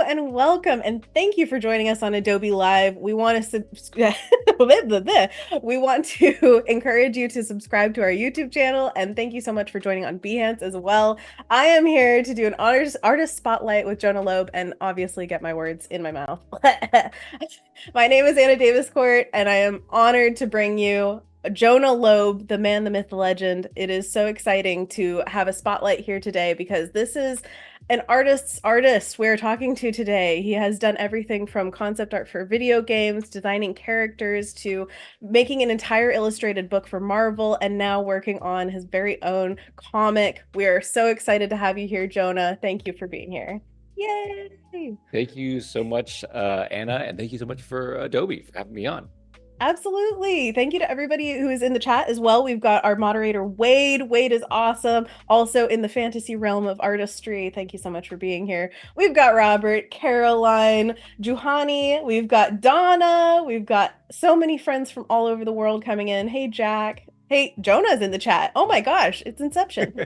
and welcome, and thank you for joining us on Adobe Live. We want to we want to encourage you to subscribe to our YouTube channel, and thank you so much for joining on Behance as well. I am here to do an artist spotlight with Jonah Lobe, and obviously get my words in my mouth. My name is Anna Davis Court, and I am honored to bring you Jonah Lobe, the man, the myth, the legend. It is so exciting to have a spotlight here today because this is an artist's artist we're talking to today. He has done everything from concept art for video games, designing characters, to making an entire illustrated book for Marvel, and now working on his very own comic. We are so excited to have you here, Jonah. Thank you for being here. Yay! Thank you so much, Anna, and thank you so much for Adobe for having me on. Absolutely. Thank you to everybody who is in the chat as well. We've got our moderator, Wade. Wade is awesome. Also in the fantasy realm of artistry. Thank you so much for being here. We've got Robert, Caroline, Juhani. We've got Donna. We've got so many friends from all over the world coming in. Hey, Jack. Hey, Jonah's in the chat. Oh my gosh, it's Inception.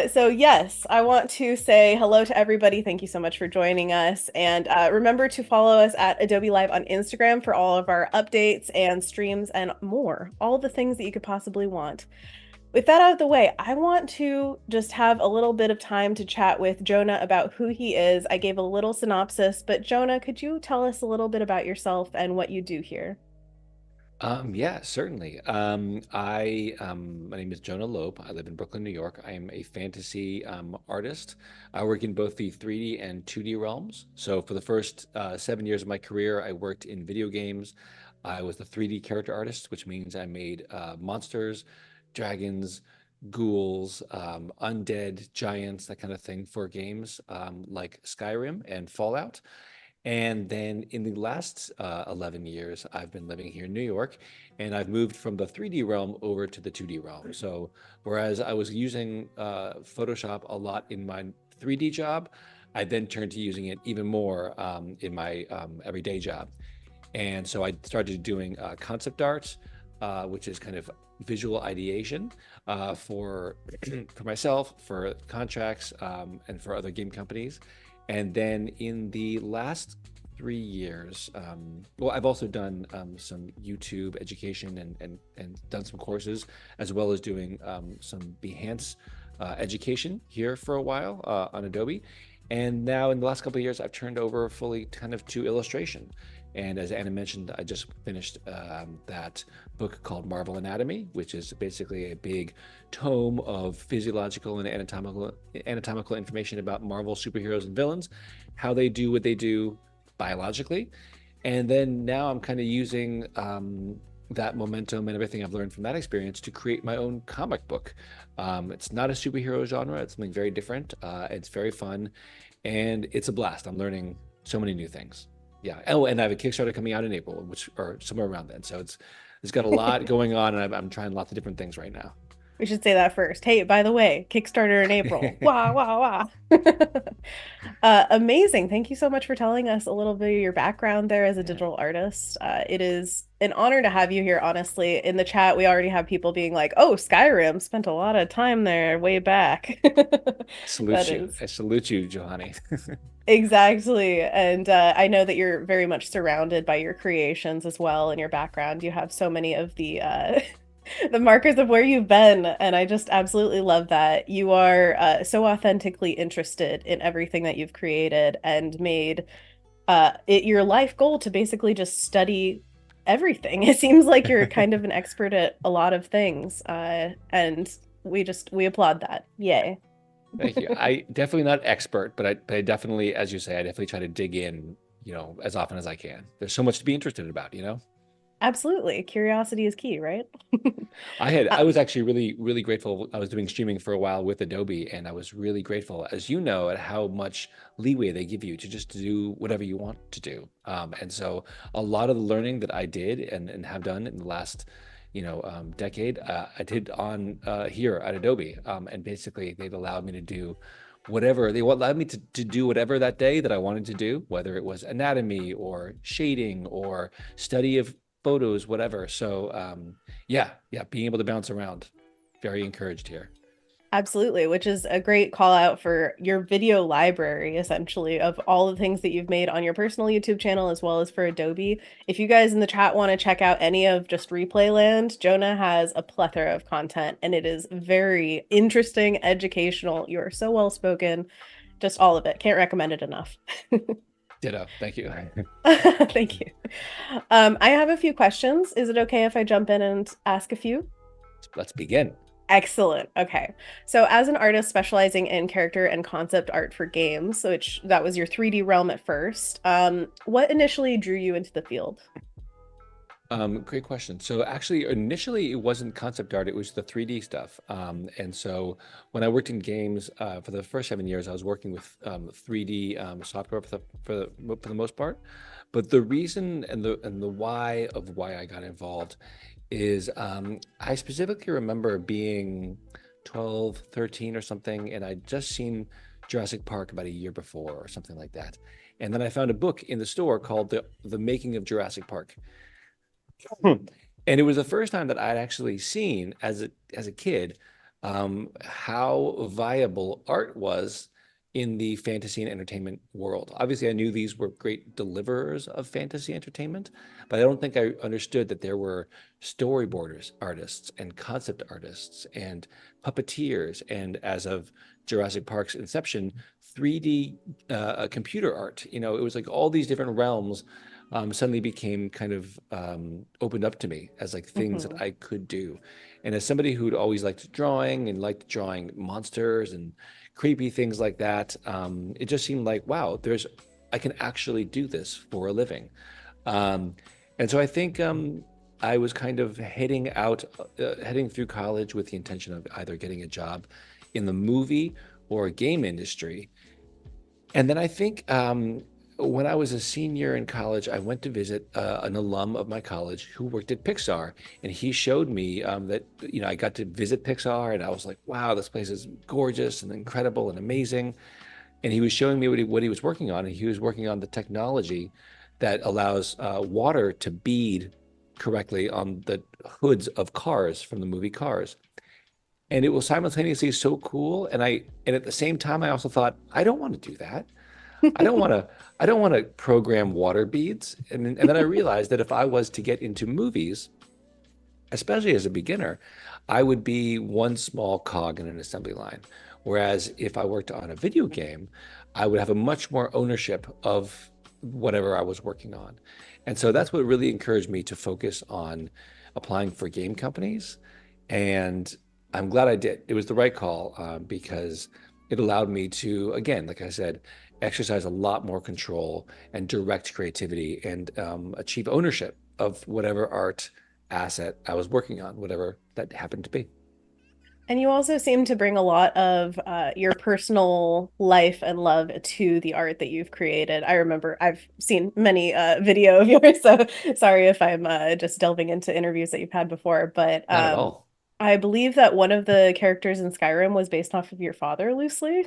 So yes, I want to say hello to everybody. Thank you so much for joining us. And remember to follow us at Adobe Live on Instagram for all of our updates and streams and more, all the things that you could possibly want. With that out of the way, I want to just have a little bit of time to chat with Jonah about who he is. I gave a little synopsis, but Jonah, could you tell us a little bit about yourself and what you do here? Yeah, certainly. My name is Jonah Lobe. I live in Brooklyn, New York. I am a fantasy artist. I work in both the 3D and 2D realms. So for the first 7 years of my career, I worked in video games. I was the 3D character artist, which means I made monsters, dragons, ghouls, undead, giants, that kind of thing for games like Skyrim and Fallout. And then in the last 11 years, I've been living here in New York, and I've moved from the 3D realm over to the 2D realm. So whereas I was using Photoshop a lot in my 3D job, I then turned to using it even more in my everyday job. And so I started doing concept art, which is kind of visual ideation for for myself, for contracts, and for other game companies. And then in the last 3 years, well, I've also done some YouTube education and done some courses, as well as doing some Behance education here for a while on Adobe. And now in the last couple of years, I've turned over fully kind of to illustration. And as Anna mentioned, I just finished that book called Marvel Anatomy, which is basically a big tome of physiological and anatomical information about Marvel superheroes and villains, how they do what they do biologically. And then now I'm kind of using that momentum and everything I've learned from that experience to create my own comic book. It's not a superhero genre, it's something very different. It's very fun and it's a blast. I'm learning so many new things. Yeah. Oh, and I have a Kickstarter coming out in April, which or somewhere around then. So it's got a lot going on, and I'm trying lots of different things right now. We should say that first. Hey, by the way, Kickstarter in April. Wah, wah, wah. Amazing. Thank you so much for telling us a little bit of your background there as a Yeah, digital artist. It is an honor to have you here, honestly. In the chat, we already have people being like, oh, Skyrim, spent a lot of time there way back. That salute you. is I salute you, Johanny. exactly. And I know that you're very much surrounded by your creations as well in your background. You have so many of the the markers of where you've been, and I just absolutely love that you are so authentically interested in everything that you've created and made it your life goal to basically just study everything. It seems like you're kind of an expert at a lot of things, and we applaud that. Yay. Thank you. I definitely not expert, but I definitely, as you say, I definitely try to dig in, as often as I can. There's so much to be interested about. Absolutely. Curiosity is key, right? I Um, was actually really, really grateful. I was doing streaming for a while with Adobe, and I was really grateful, as you know, at how much leeway they give you to just do whatever you want to do. And so a lot of the learning that I did and have done in the last, decade, I did on here at Adobe. And basically they'd allowed me to do whatever they allowed me to do whatever that day that I wanted to do, whether it was anatomy or shading or study of photos, whatever. So yeah, being able to bounce around, very encouraged here. Absolutely, which is a great call out for your video library, essentially, of all the things that you've made on your personal YouTube channel as well as for Adobe. If you guys in the chat want to check out any of just Replay Land, Jonah has a plethora of content and it is very interesting, educational. You are so well spoken, just all of it. Can't recommend it enough. Ditto. Thank you. Thank you. I have a few questions. Is it okay if I jump in and ask a few? Let's begin. Excellent. Okay. So as an artist specializing in character and concept art for games, which that was your 3D realm at first, what initially drew you into the field? Great question. So actually, initially it wasn't concept art; it was the 3D stuff. And so when I worked in games for the first 7 years, I was working with 3D software for the most part. But the reason and the why of why I got involved is I specifically remember being 12, 13 or something, and I'd just seen Jurassic Park about a year before or something like that. And then I found a book in the store called The Making of Jurassic Park. And it was the first time that I'd actually seen as a kid how viable art was in the fantasy and entertainment world. Obviously, I knew these were great deliverers of fantasy entertainment, but I don't think I understood that there were storyboarders, artists, and concept artists, and puppeteers, and as of Jurassic Park's inception, 3D computer art. You know, it was like all these different realms suddenly became kind of opened up to me as like things that Mhm. I could do. And as somebody who'd always liked drawing and liked drawing monsters and creepy things like that, it just seemed like, wow, I can actually do this for a living. Um, and so I think I was kind of heading through college with the intention of either getting a job in the movie or game industry. And then I think when I was a senior in college, I went to visit an alum of my college who worked at Pixar, and he showed me that I got to visit Pixar, and I was like, "Wow, this place is gorgeous and incredible and amazing." And he was showing me what he was working on, and he was working on the technology that allows water to bead correctly on the hoods of cars from the movie Cars. And it was simultaneously so cool, and at the same time, I also thought, I don't want to do that. I don't want to I don't want to program water beads. And then I realized that if I was to get into movies, especially as a beginner, I would be one small cog in an assembly line. Whereas if I worked on a video game, I would have a much more ownership of whatever I was working on. And so that's what really encouraged me to focus on applying for game companies. And I'm glad I did. It was the right call because it allowed me to, again, like I said, exercise a lot more control and direct creativity and achieve ownership of whatever art asset I was working on, whatever that happened to be. And you also seem to bring a lot of your personal life and love to the art that you've created. I remember I've seen many video of yours, so sorry if I'm just delving into interviews that you've had before. But Not at all. I believe that one of the characters in Skyrim was based off of your father loosely,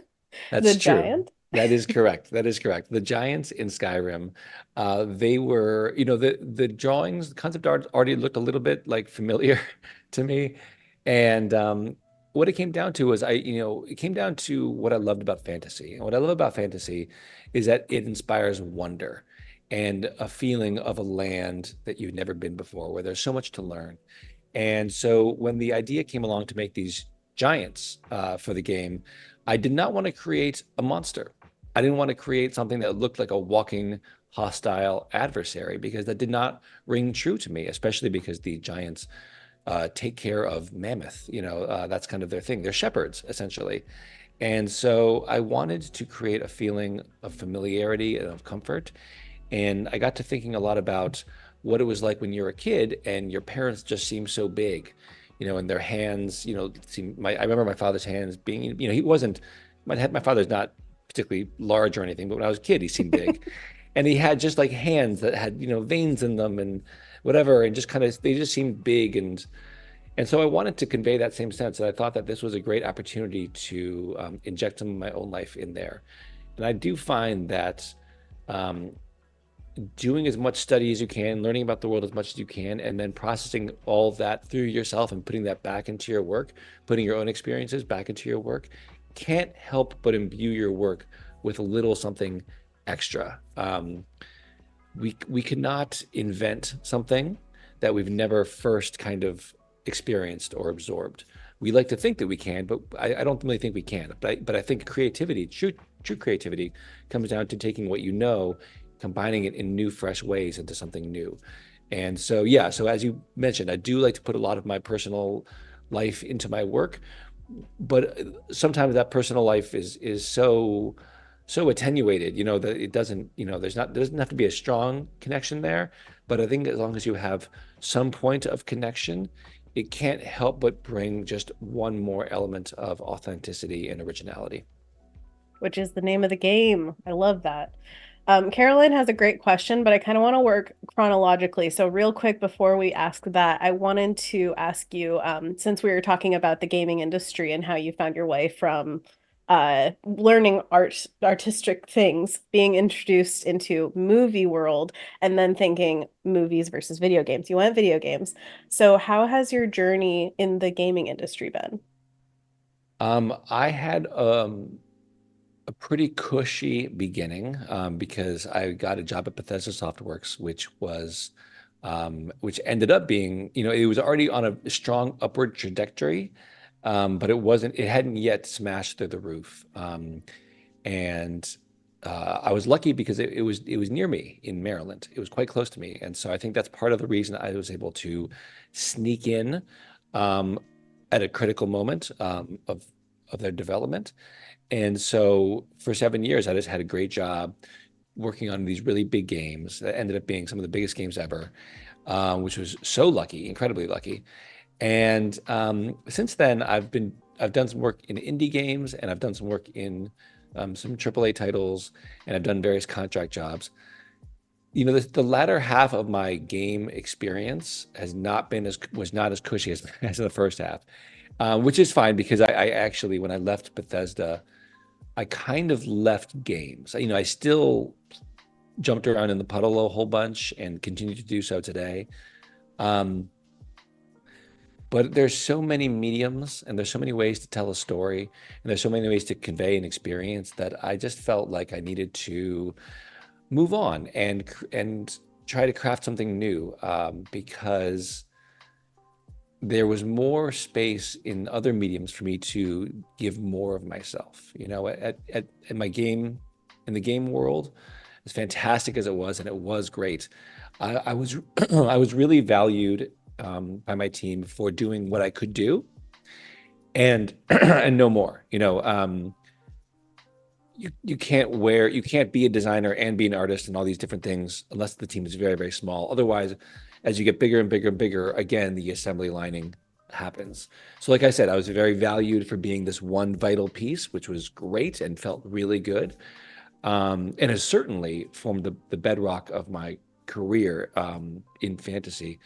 the That's true. giant. That is correct. That is correct. The giants in Skyrim, they were, the drawings, the concept art already looked a little bit like familiar to me. And what it came down to was it came down to what I loved about fantasy. And what I love about fantasy is that it inspires wonder and a feeling of a land that you've never been before, where there's so much to learn. And so when the idea came along to make these giants for the game, I did not want to create a monster. I didn't want to create something that looked like a walking hostile adversary because that did not ring true to me, especially because the giants take care of mammoth. That's kind of their thing. They're shepherds, essentially. And so I wanted to create a feeling of familiarity and of comfort. And I got to thinking a lot about what it was like when you're a kid and your parents just seem so big, and their hands, I remember my father's hands being, he wasn't, my father's not particularly large or anything, but when I was a kid, he seemed big. And he had just like hands that had, veins in them and whatever, and just kind of, they just seemed big. And so I wanted to convey that same sense. And I thought that this was a great opportunity to inject some of my own life in there. And I do find that, um, doing as much study as you can, learning about the world as much as you can, and then processing all of that through yourself and putting that back into your work, putting your own experiences back into your work, can't help but imbue your work with a little something extra. We cannot invent something that we've never first kind of experienced or absorbed. We like to think that we can, but I don't really think we can. But I think creativity, true creativity, comes down to taking what you know, combining it in new, fresh ways into something new. And so, yeah, so as you mentioned, I do like to put a lot of my personal life into my work, but sometimes that personal life is so attenuated, that it doesn't, there doesn't have to be a strong connection there. But I think as long as you have some point of connection, it can't help but bring just one more element of authenticity and originality. Which is the name of the game. I love that. Caroline has a great question, but I kind of want to work chronologically. So, real quick before we ask that, I wanted to ask you, since we were talking about the gaming industry and how you found your way from learning artistic things, being introduced into movie world, and then thinking movies versus video games. You went video games. So, how has your journey in the gaming industry been? I had a pretty cushy beginning because I got a job at Bethesda Softworks, which ended up being, it was already on a strong upward trajectory, but it hadn't yet smashed through the roof. And I was lucky because it was near me in Maryland. It was quite close to me, and so I think that's part of the reason I was able to sneak in um, at a critical moment of their development. And so for 7 years, I just had a great job working on these really big games that ended up being some of the biggest games ever, which was so lucky, incredibly lucky. And since then, I've done some work in indie games, and I've done some work in some AAA titles, and I've done various contract jobs. The latter half of my game experience was not as cushy as, as the first half, which is fine because I actually, when I left Bethesda, I kind of left games. I still jumped around in the puddle a whole bunch and continue to do so today. Um, but there's so many mediums and there's so many ways to tell a story and there's so many ways to convey an experience that I just felt like I needed to move on and try to craft something new because there was more space in other mediums for me to give more of myself. At my game, in the game world, as fantastic as it was, and it was great, I was I was really valued by my team for doing what I could do and and no more. You can't be a designer and be an artist and all these different things unless the team is very, very small. Otherwise, as you get bigger and bigger and bigger, again, the assembly lining happens. So like I said, I was very valued for being this one vital piece, which was great and felt really good. And has certainly formed the bedrock of my career in fantasy.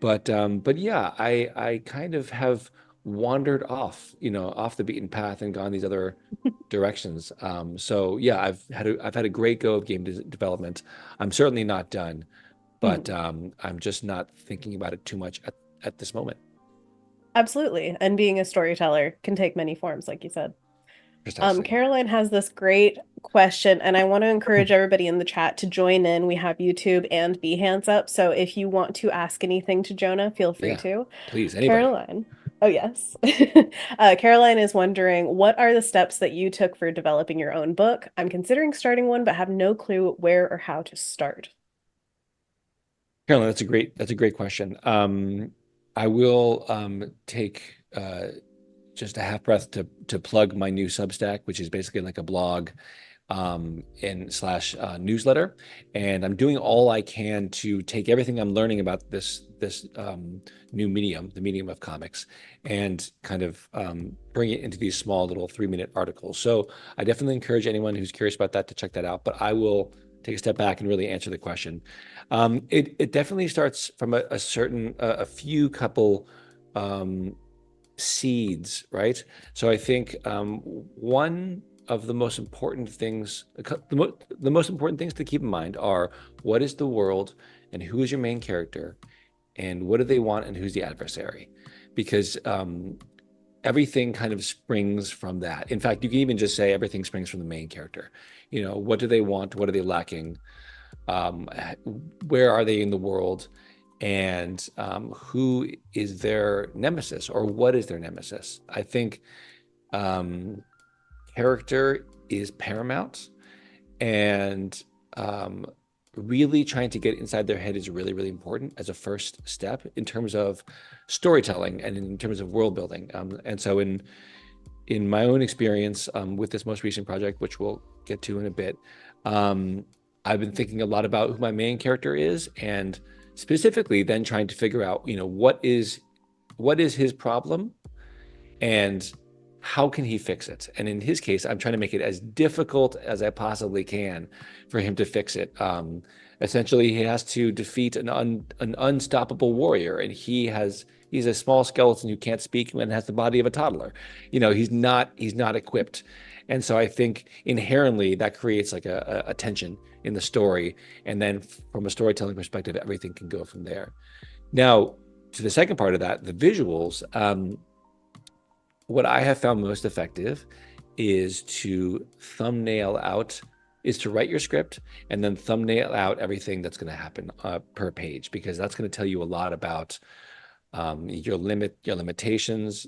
But yeah, I kind of have wandered off the beaten path and gone these other directions. So yeah, I've had a great go of development. I'm certainly not done, Mhm. but I'm just not thinking about it too much at this moment. Absolutely. And being a storyteller can take many forms, like you said. Precisely. Caroline has this great question, and I want to encourage everybody in the chat to join in. We have YouTube and Behance up, so if you want to ask anything to Jonah, feel free Yeah, to. please, anybody. Caroline, oh yes. Caroline is wondering, what are the steps that you took for developing your own book? I'm considering starting one, but have no clue where or how to start. Carolyn, that's a great question. I will take just a half breath to plug my new Substack, which is basically like a blog and slash newsletter. And I'm doing all I can to take everything I'm learning about this new medium, the medium of comics, and kind of bring it into these small little 3-minute articles. So I definitely encourage anyone who's curious about that to check that out. But I will take a step back and really answer the question. It definitely starts from a certain a few couple seeds, right? So I think one of the most important things, the most important things to keep in mind are what is the world and who is your main character and what do they want and who's the adversary? Because everything kind of springs from that. In fact, you can even just say everything springs from the main character. You know, what do they want? What are they lacking? Um, where are they in the world? And who is their nemesis or what is their nemesis? I think um, character is paramount, and um, really trying to get inside their head is really, really important as a first step in terms of storytelling and in terms of world building. And so, in my own experience with this most recent project, which we'll get to in a bit, um, I've been thinking a lot about who my main character is, and specifically then trying to figure out, you know, what is his problem and how can he fix it? And in his case, I'm trying to make it as difficult as I possibly can for him to fix it. Essentially, he has to defeat an unstoppable warrior, and he's a small skeleton who can't speak and has the body of a toddler. You know, he's not equipped, and so I think inherently that creates like a tension in the story, and then from a storytelling perspective, everything can go from there. Now, to the second part of that, the visuals. What I have found most effective is to thumbnail out, is to write your script and then thumbnail out everything that's going to happen per page, because that's going to tell you a lot about your limitations,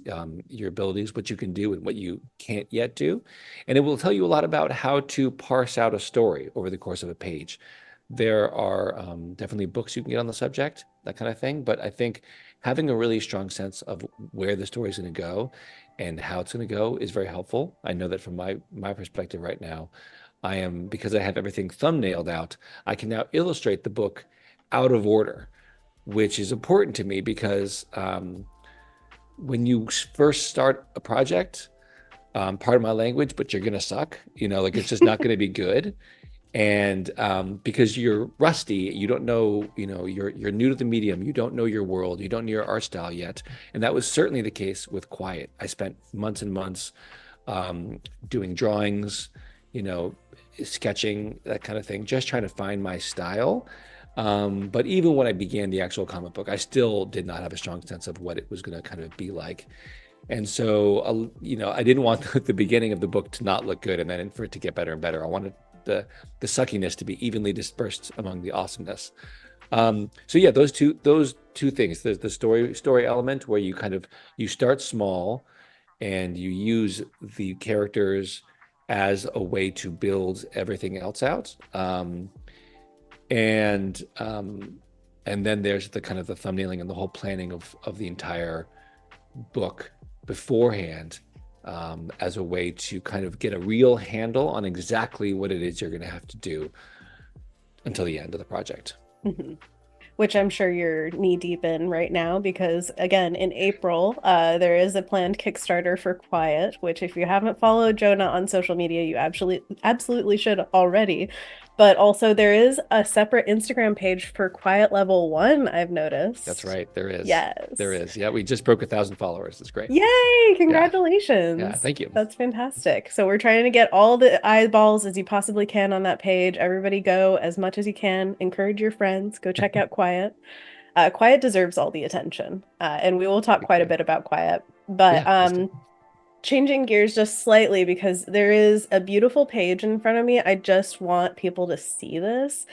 your abilities, what you can do and what you can't yet do. And it will tell you a lot about how to parse out a story over the course of a page. There are definitely books you can get on the subject, that kind of thing. But I think having a really strong sense of where the story is going to go and how it's going to go is very helpful. I know that from my perspective right now, because I have everything thumbnailed out, I can now illustrate the book out of order, which is important to me because when you first start a project, pardon my language, but you're going to suck, you know, like it's just not going to be good. And because you're rusty, you don't know, you know, you're new to the medium, you don't know your world, you don't know your art style yet. And that was certainly the case with Quiet. I spent months and months doing drawings, you know, sketching, that kind of thing, just trying to find my style. But even when I began the actual comic book, I still did not have a strong sense of what it was going to kind of be like. And so, you know, I didn't want the beginning of the book to not look good and then for it to get better and better. I wanted the suckiness to be evenly dispersed among the awesomeness. So yeah, those two things. There's the story element where you start small and you use the characters as a way to build everything else out. And and then there's the kind of the thumbnailing and the whole planning of the entire book beforehand, as a way to kind of get a real handle on exactly what it is you're going to have to do until the end of the project. Mm-hmm. Which I'm sure you're knee deep in right now because, again, in April, there is a planned Kickstarter for Quiet, which if you haven't followed Jonah on social media, you absolutely should already. But also, there is a separate Instagram page for Quiet Level 1, I've That's noticed. right. There is. There Yes. is. Yeah, we just broke 1,000 followers. It's great. Yay! Yeah. Yeah. Congratulations. Thank you. That's fantastic. So we're trying to get all the eyeballs as you possibly can on that page. Everybody go as much as you can. Encourage your friends. Go check out Quiet. Quiet deserves all the attention. And we will talk quite a bit about Quiet. But Yeah. Let's do. changing gears just slightly because there is a beautiful page in front of me. I just want people to see this.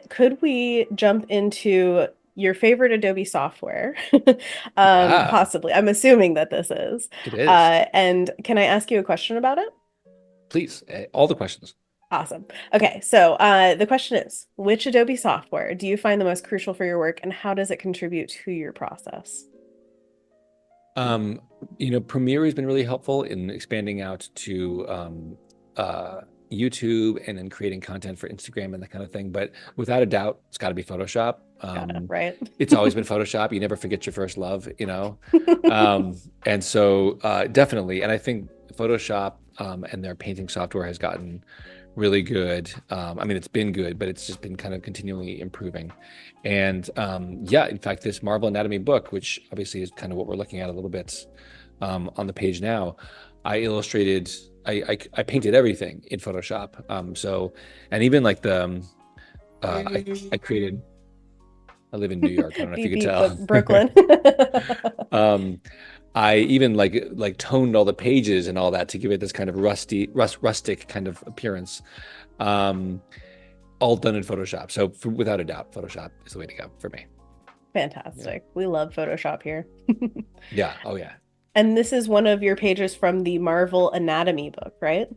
Could we jump into your favorite Adobe software? Yeah, Possibly. I'm assuming that this is. it is. And can I ask you a question about it? Please, all the questions. Awesome. Okay, so the question is, which Adobe software do you find the most crucial for your work, and how does it contribute to your process? Um, you know, Premiere has been really helpful in expanding out to YouTube and in creating content for Instagram and that kind of thing. But without a doubt, it's got to be Photoshop. Got it, right? It's always been Photoshop. You never forget your first love, you know? And so definitely. And I think Photoshop and their painting software has gotten really good. I mean, it's been good, but it's just been kind of continually improving. And yeah, in fact, this Marvel Anatomy book, which obviously is kind of what we're looking at a little bit on the page now, I illustrated, I painted everything in Photoshop. So, and even like I created. I live in New York. I don't know if you Beep could beep, tell. but Brooklyn. um, I even like toned all the pages and all that to give it this kind of rustic kind of appearance. Um, all done in Photoshop. So without a doubt, Photoshop is the way to go for me. Yeah. Fantastic. We love Photoshop here. Yeah. Oh yeah. And this is one of your pages from the Marvel Anatomy book, right?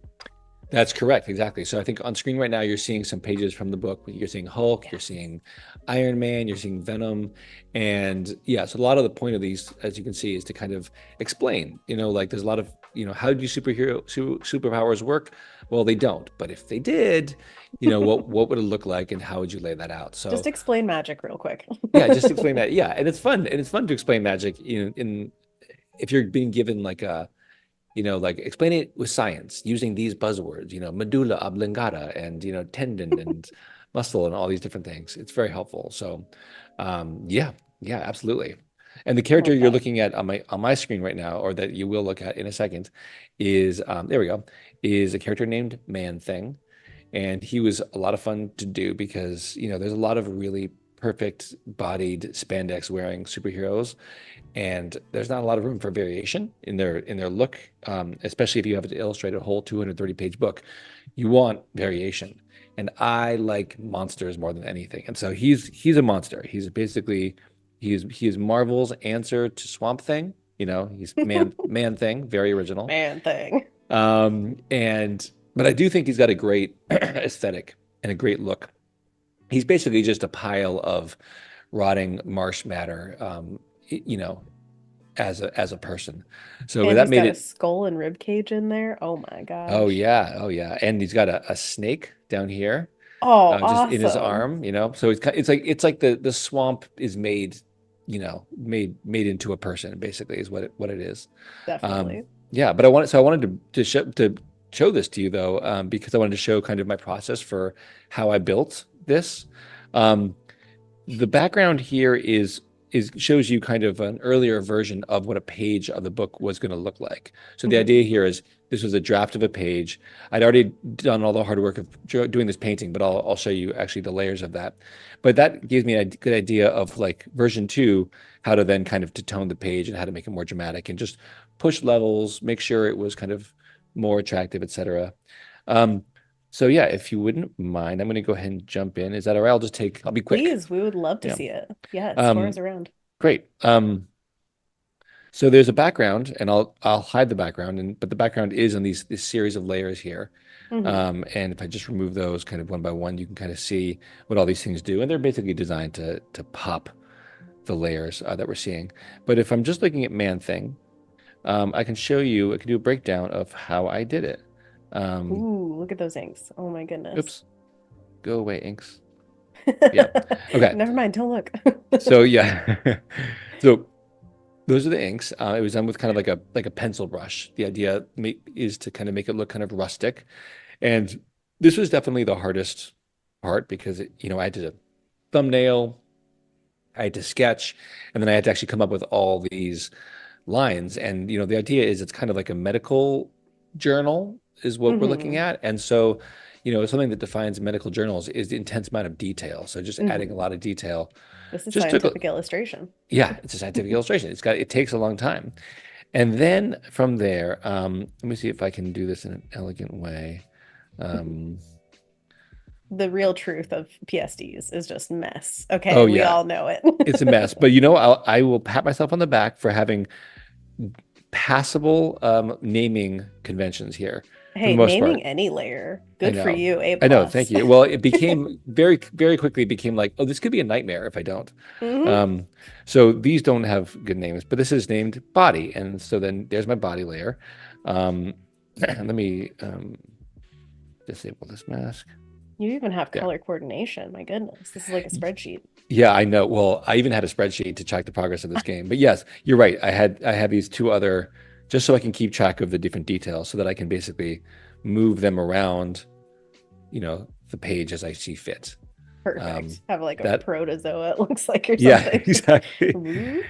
That's correct, exactly. So I think on screen right now, you're seeing some pages from the book. You're seeing Hulk, you're Yes. seeing Iron Man, you're seeing Venom. And yeah, so a lot of the point of these, as you can see, is to kind of explain, like there's a lot of, how do superpowers work? Well, they don't. But if they did, what would it look like and how would you lay that out? Just So explain magic real quick. yeah, just explain that. Yeah, and it's fun. And it's fun to explain magic, in if you're being given like like explain it with science using these buzzwords, medulla oblongata and, tendon and muscle and all these different things. It's very helpful. So, yeah, yeah, absolutely. And the I character love you're that. looking at on my screen right now, or that you will look at in a second, is there we go, is a character named Man Thing. And he was a lot of fun to do because, there's a lot of really perfect bodied spandex wearing superheroes, and there's not a lot of room for variation in their look, especially if you have to illustrate a whole 230-page book. You want variation, and I like monsters more than anything. And so he's a monster. He's basically he is Marvel's answer to Swamp Thing. He's man thing, very original. Man thing. And but I do think he's got a great aesthetic and a great look. He's basically just a pile of rotting marsh matter, as a person. So And that he's made got a it. skull and rib cage in there. Oh my Oh gosh. yeah, oh yeah, and he's got a snake down here, Oh, just in his awesome. arm. So it's like the swamp is made, made into a person. Basically, is what it is. Definitely. Yeah, but I wanted to show this to you though, because I wanted to show kind of my process for how I built this. Um, the background here is shows you kind of an earlier version of what a page of the book was going to look like. So the Hmm. idea here is this was a draft of a page. I'd already done all the hard work of doing this painting, but I'll show you actually the layers of that. But that gives me a good idea of like version two, how to then kind of to tone the page and how to make it more dramatic and just push levels, make sure it was kind of more attractive, etc. Um, so yeah, if you wouldn't mind, I'm going to go ahead and jump in. Is that all right? I'll be quick. Please, we would love to Yeah. see it. Yes, tour Um, us around. Great. So there's a background, and I'll hide the background, but the background is on this series of layers here. Hmm. And if I just remove those kind of one by one, you can kind of see what all these things do, and they're basically designed to pop the layers that we're seeing. But if I'm just looking at Man Thing, I can show you. I can do a breakdown of how I did it. Um, Ooh, look at those inks. Oh my goodness. Oops, go away, inks. Yeah. Okay. Never mind, don't look. So yeah. So those are the inks. It was done with kind of like a pencil brush. The idea is to kind of make it look kind of rustic. And this was definitely the hardest part because I had to thumbnail, I had to sketch, and then I had to actually come up with all these lines. And the idea is it's kind of like a medical journal is what we're looking Hmm. at. And so, something that defines medical journals is the intense amount of detail. So just adding a Hmm. lot of detail This is just took scientific illustration. yeah, it's a scientific illustration. It takes a long time. And then from there, let me see if I can do this in an elegant way. Um, The real truth of PSDs is just mess. Okay, oh we yeah, all know it. it's a mess. But I will pat myself on the back for having passable naming conventions here for the Hey, most part. naming any layer. I Good for know. you, A I know. Thank plus. you. Well, it became very, very quickly became like, oh, this could be a nightmare if I don't. Hmm. Um, so these don't have good names, but this is named body. And so then there's my body layer. Let me disable this mask. You even have Yeah. color coordination. My goodness, this is like a spreadsheet. Yeah, I know. Well, I even had a spreadsheet to track the progress of this game. But yes, you're right. I had these two other just so I can keep track of the different details so that I can basically move them around, the page as I see fit. Um, Perfect. Have like a that protozoa, it looks like, or Yeah, something. exactly. Ooh.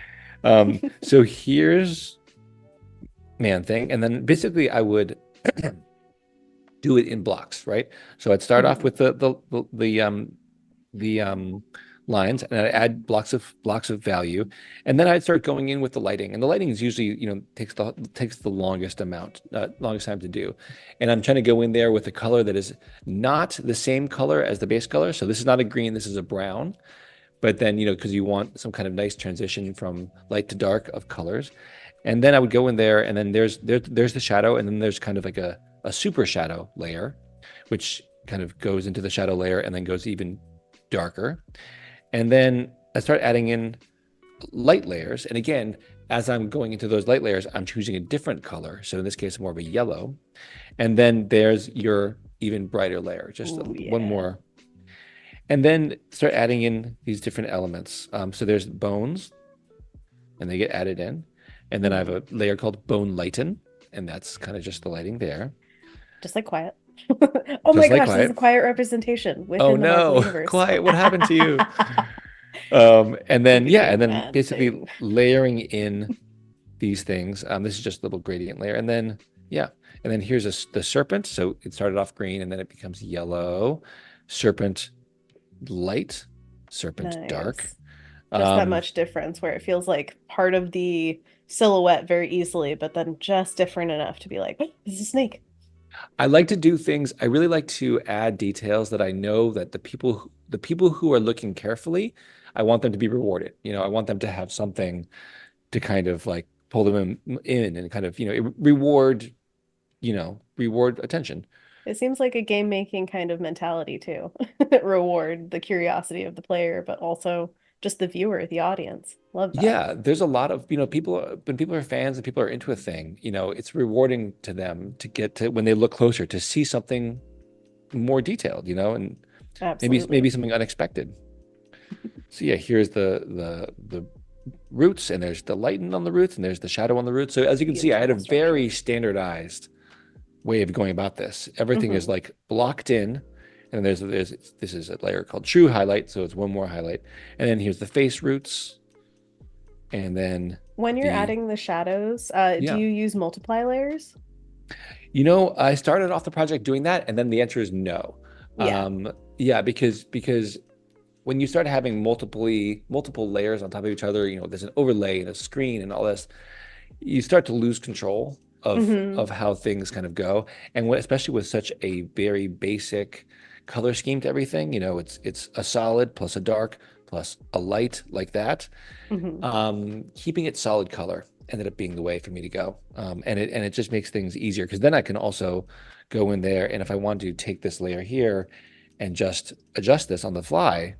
So here's man thing. And then basically I would do it in blocks, right? So I'd start off Hmm. with the lines, and I'd add blocks of value, and then I'd start going in with the lighting. And the lighting is usually, takes the longest time to do. And I'm trying to go in there with a color that is not the same color as the base color. So this is not a green, this is a brown. But then, because you want some kind of nice transition from light to dark of colors. And then I would go in there, and then there's the shadow, and then there's kind of like a super shadow layer, which kind of goes into the shadow layer and then goes even darker. And then I start adding in light layers. And again, as I'm going into those light layers, I'm choosing a different color. So in this case, more of a yellow. And then there's your even brighter layer, just Ooh, one yeah. more. And then start adding in these different elements. So there's bones, and they get added in. And then I have Hmm. a layer called bone lighten, and that's kind of just the lighting there. Just like quiet. Oh my Just like gosh, this is a quiet. quiet representation Oh within the Marvel no, universe. quiet, what happened to you? And then yeah, and Breathtaking, then man basically thing. layering in these things. This is just a little gradient layer, and then yeah, and then here's the serpent. So it started off green, and then it becomes yellow. Serpent light, serpent dark. Nice. Just that Um, much difference where it feels like part of the silhouette very easily, but then just different enough to be like, "Oh, this is a snake." I like to do things. I really like to add details that I know that the people who are looking carefully, I want them to be rewarded. I want them to have something to kind of like pull them in and kind of reward attention. It seems like a game making kind of mentality too. Reward the curiosity of the player, but also just the viewer, the audience. Love that. Yeah, there's a lot of, people, when people are fans and people are into a thing, it's rewarding to them to get to when they look closer to see something more detailed, and maybe Absolutely. something unexpected. So yeah, here's the roots, and there's the lighten on the roots, and there's the shadow on the roots. So as you can The see, I had a internal very structure. standardized way of going about this. Everything is Hmm. like blocked in, and there's this is a layer called true highlight, so it's one more highlight. And then here's the face roots, and then When you're the adding the shadows, do yeah. you use multiply layers? I started off the project doing that, and then the answer is no. Yeah. Yeah, because when you start having multiple layers on top of each other, there's an overlay and a screen and all this, you start to lose control of Hmm. of how things kind of go. And especially with such a very basic color scheme to everything, it's a solid plus a dark plus a light like that. Hmm. Keeping it solid color ended up being the way for me to go. And it just makes things easier because then I can also go in there, and if I want to take this layer here and just adjust this on the fly,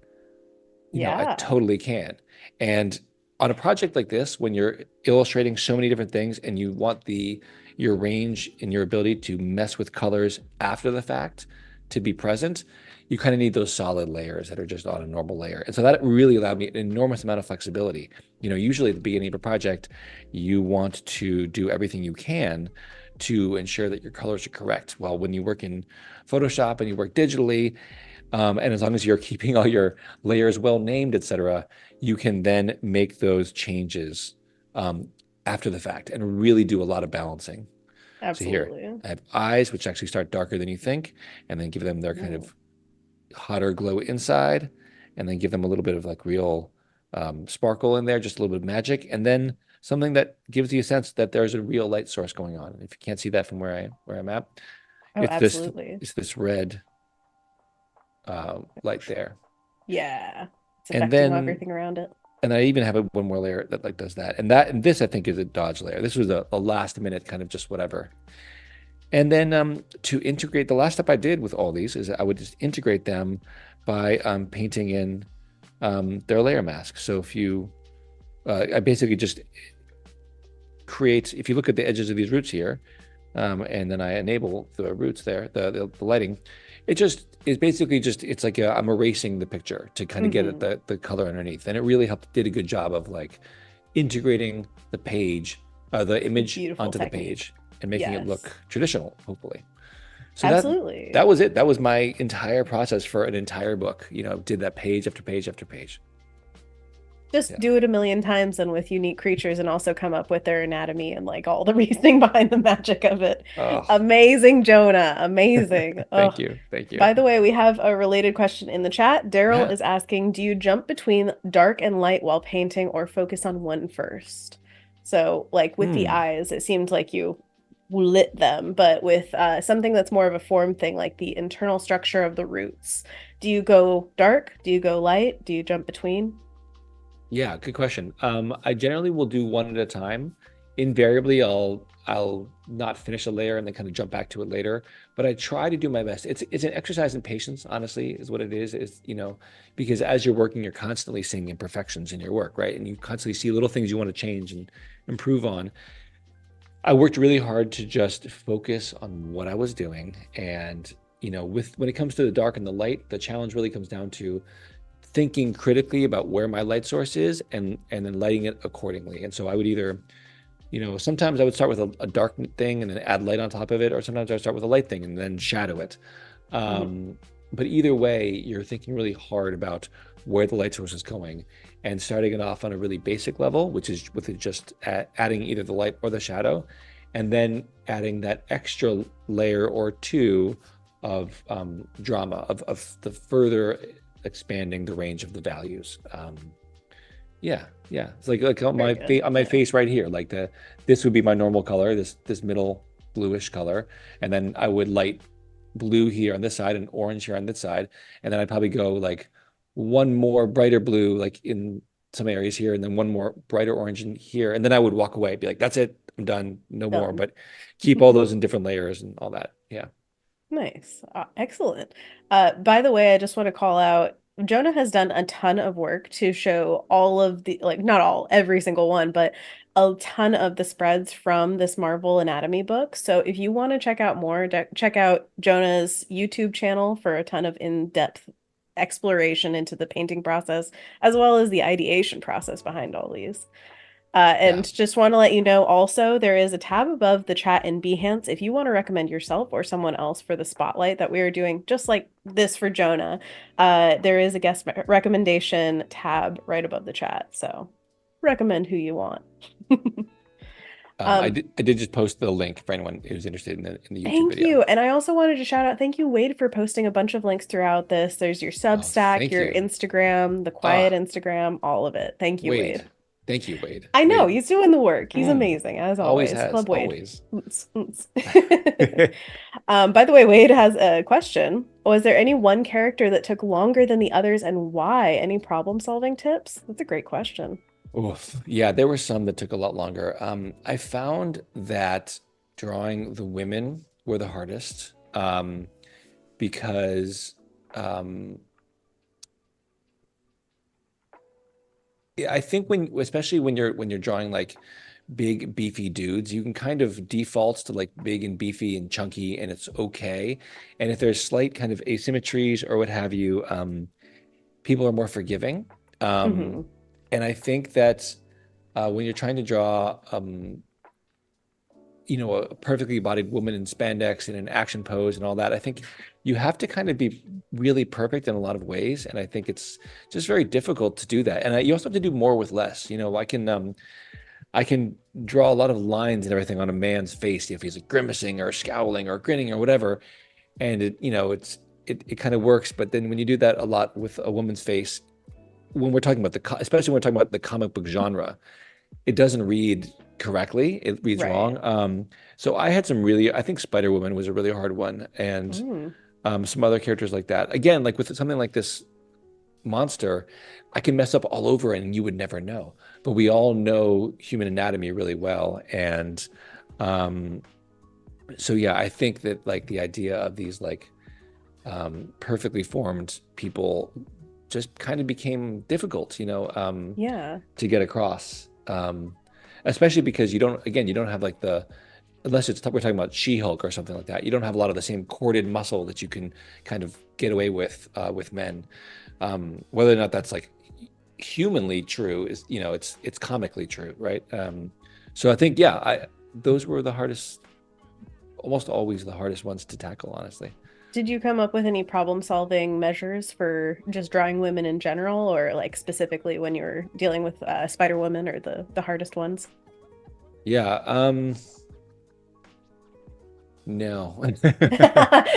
I Yeah. totally can. And on a project like this, when you're illustrating so many different things and you want your range and your ability to mess with colors after the fact to be present, you kind of need those solid layers that are just on a normal layer. And so that really allowed me an enormous amount of flexibility. Usually at the beginning of a project, you want to do everything you can to ensure that your colors are correct. Well, when you work in Photoshop and you work digitally, and as long as you're keeping all your layers well named, etc., you can then make those changes um, after the fact and really do a lot of balancing. So here, Absolutely. I have eyes, which actually start darker than you think, and then give them their kind Ooh. of hotter glow inside, and then give them a little bit of like real sparkle in there, just a little bit of magic, and then something that gives you a sense that there's a real light source going on. And if you can't see that from where I'm at, Oh, it's this absolutely. it's this red light there. Yeah. It's And affecting then everything around it. and I even have one more layer that like does that. And this I think is a dodge layer. This was a last minute kind of just whatever. And then to integrate, the last step I did with all these is I would just integrate them by painting in their layer mask. So I basically just create, if you look at the edges of these roots here, and then I enable the roots there, the lighting, it just is basically just, it's like I'm erasing the picture to kind of get at Hmm. the color underneath. And it really did a good job of like integrating the image Beautiful onto the technique. page and making it Yes. look traditional, hopefully. So that Absolutely. was it. That was my entire process for an entire book. Did that page after page after page. Just Yeah. do it a million times and with unique creatures and also come up with their anatomy and like all the reasoning behind the magic of it. Oh, Amazing, Jonah. Amazing. Oh, thank you. Thank you. by the way, we have a related question in the chat. Daryl Yeah. is asking, do you jump between dark and light while painting or focus on one first? So, like with the Hmm. eyes, it seemed like you lit them, but with something that's more of a form thing, like the internal structure of the roots, do you go dark? Do you go light? Do you jump between? Yeah, good question. I generally will do one at a time. Invariably, I'll not finish a layer and then kind of jump back to it later. But I try to do my best. It's an exercise in patience, honestly, is what it is. Is because as you're working, you're constantly seeing imperfections in your work, right? And you constantly see little things you want to change and improve on. I worked really hard to just focus on what I was doing. And, with when it comes to the dark and the light, the challenge really comes down to thinking critically about where my light source is and then lighting it accordingly. And so I would either, sometimes I would start with a dark thing and then add light on top of it, or sometimes I would start with a light thing and then shadow it. Mhm. Um, but either way, you're thinking really hard about where the light source is going and starting it off on a really basic level, which is with it just adding either the light or the shadow, and then adding that extra layer or two of drama of the further expanding the range of the values. Yeah, yeah. It's like on Very my good. face Yeah. right here, like this would be my normal color, this middle bluish color, and then I would light blue here on this side and orange here on this side, and then I'd probably go like one more brighter blue like in some areas here, and then one more brighter orange in here, and then I would walk away, be like, that's it, I'm done, no more. Done. But keep all those in different layers and all that. Yeah, Nice. Excellent. By the way, I just want to call out Jonah has done a ton of work to show all of the, like, not all, every single one, but a ton of the spreads from this Marvel Anatomy book. So if you want to check out more, check out Jonah's YouTube channel for a ton of in-depth exploration into the painting process, as well as the ideation process behind all these. yeah. And just want to let you know also, there is a tab above the chat in Behance if you want to recommend yourself or someone else for the spotlight that we are doing, just like this for Jonah. There is a guest recommendation tab right above the chat. So recommend who you want. Um, I did just post the link for anyone who's interested in the YouTube Thank video. you. And I also wanted to shout out, thank you, Wade, for posting a bunch of links throughout this. There's your Oh, Substack, thank your you. Instagram, the quiet Ah, Instagram, all of it. Thank you, Wade. Wade. Thank you, Wade. I know Wade. he's doing the work. He's Mm, amazing, as always always. has, Club Wade. always. Oots, oots. By the way, Wade has a question. Was there any one character that took longer than the others and why? Any problem-solving tips? That's a great question. Oof. Yeah, there were some that took a lot longer. I found that drawing the women were the hardest because um, yeah, I think especially when you're drawing like big beefy dudes, you can kind of default to like big and beefy and chunky, and it's okay. And if there's slight kind of asymmetries or what have you, people are more forgiving. Um, Hmm. and I think that when you're trying to draw, a perfectly bodied woman in spandex and an action pose and all that, I think you have to kind of be really perfect in a lot of ways. And I think it's just very difficult to do that. And you also have to do more with less. I can draw a lot of lines and everything on a man's face if he's like grimacing or scowling or grinning or whatever, and it kind of works. But then when you do that a lot with a woman's face, when we're talking about especially when we're talking about the comic book genre, it doesn't read correctly. It reads Right. wrong. So I had some really, I think Spider Woman was a really hard one, and Mm. some other characters like that. Again, like with something like this monster, I can mess up all over and you would never know. But we all know human anatomy really well. And um, so, yeah, I think that like the idea of these like perfectly formed people just kind of became difficult, Yeah. to get across. Especially because you don't have like unless we're talking about She-Hulk or something like that, you don't have a lot of the same corded muscle that you can kind of get away with men. Whether or not that's like humanly true is, it's comically true, right? So I think, yeah, those were the hardest, almost always the hardest ones to tackle, honestly. Did you come up with any problem-solving measures for just drawing women in general, or like specifically when you were dealing with Spider Woman or the hardest ones? Yeah, no.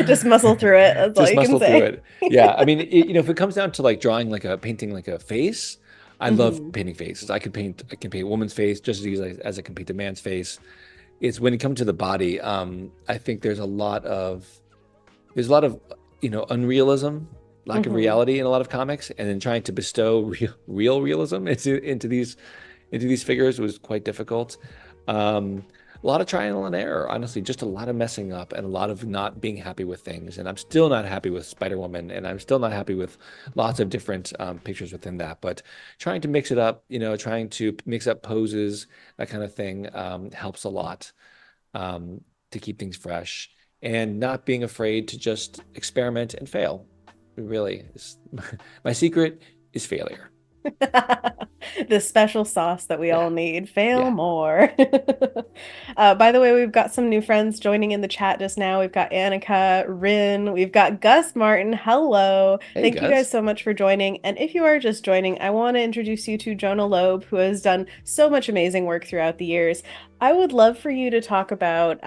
Just muscle through it. That's all Just you can muscle through say. it. Yeah, I mean, if it comes down to like drawing like a painting like a face, I love Hmm. painting faces. I can paint a woman's face just as easily as I can paint a man's face. It's when it comes to the body, I think there's a lot of, unrealism, lack of Hmm. reality in a lot of comics, and then trying to bestow real realism into these figures was quite difficult. A lot of trial and error, honestly, just a lot of messing up and a lot of not being happy with things. And I'm still not happy with Spider-Woman, and I'm still not happy with lots of different pictures within that. But trying to mix it up, trying to mix up poses, that kind of thing, helps a lot um, to keep things fresh and not being afraid to just experiment and fail. Really, my secret is failure. The special sauce that we Yeah, all need. Fail yeah. more. By the way, we've got some new friends joining in the chat just now. We've got Annika, Rin, we've got Gus Martin. Hello. Hey, Thank you guys guys. so much for joining. And if you are just joining, I want to introduce you to Jonah Lobe, who has done so much amazing work throughout the years. I would love for you to talk about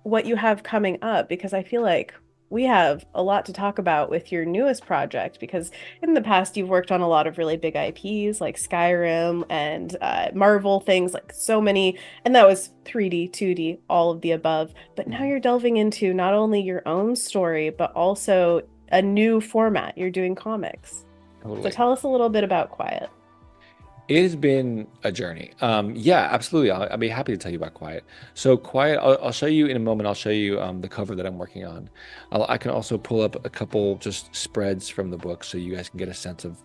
what you have coming up because I feel like we have a lot to talk about with your newest project because in the past you've worked on a lot of really big IPs like Skyrim and Marvel things like so many, and that was 3D, 2D, all of the above. But now Mhm. you're delving into not only your own story, but also a new format. You're doing comics. So Totally. tell us a little bit about Quiet. It has been a journey. Yeah, absolutely. I'll be happy to tell you about Quiet. So Quiet, I'll show you in a moment. I'll show you the cover that I'm working on. I can also pull up a couple just spreads from the book so you guys can get a sense of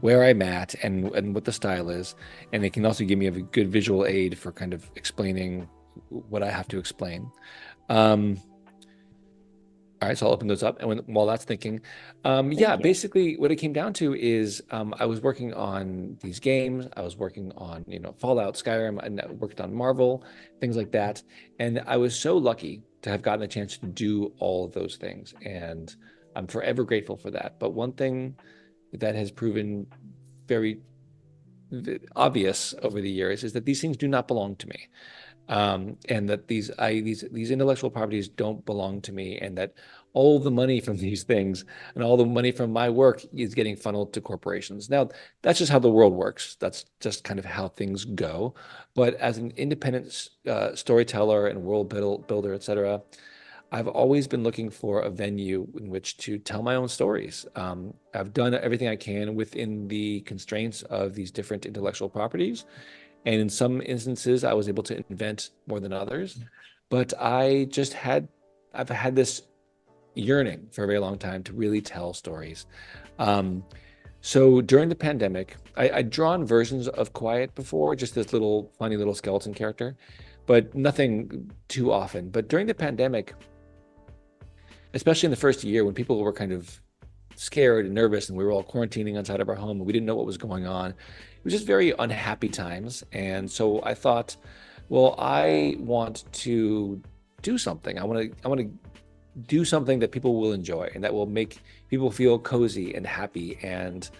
where I'm at and what the style is. And it can also give me a good visual aid for kind of explaining what I have to explain. Um, all right, so I'll open those up. And while that's thinking, yeah, Thank you. basically what it came down to is I was working on these games. I was working on, Fallout, Skyrim, and I worked on Marvel, things like that. And I was so lucky to have gotten a chance to do all of those things. And I'm forever grateful for that. But one thing that has proven very obvious over the years is that these things do not belong to me, and that these intellectual properties don't belong to me, and that all the money from these things and all the money from my work is getting funneled to corporations. Now, that's just how the world works. That's just kind of how things go. But as an independent storyteller and world builder, etc., I've always been looking for a venue in which to tell my own stories. I've done everything I can within the constraints of these different intellectual properties. And in some instances, I was able to invent more than others. But I've had this yearning for a very long time to really tell stories. Um, so during the pandemic, I'd drawn versions of Quiet before, just this little funny little skeleton character, but nothing too often. But during the pandemic, especially in the first year when people were kind of scared and nervous and we were all quarantining inside of our home and we didn't know what was going on. It was just very unhappy times. And so I thought, well, I want to do something. I want to do something that people will enjoy and that will make people feel cozy and happy and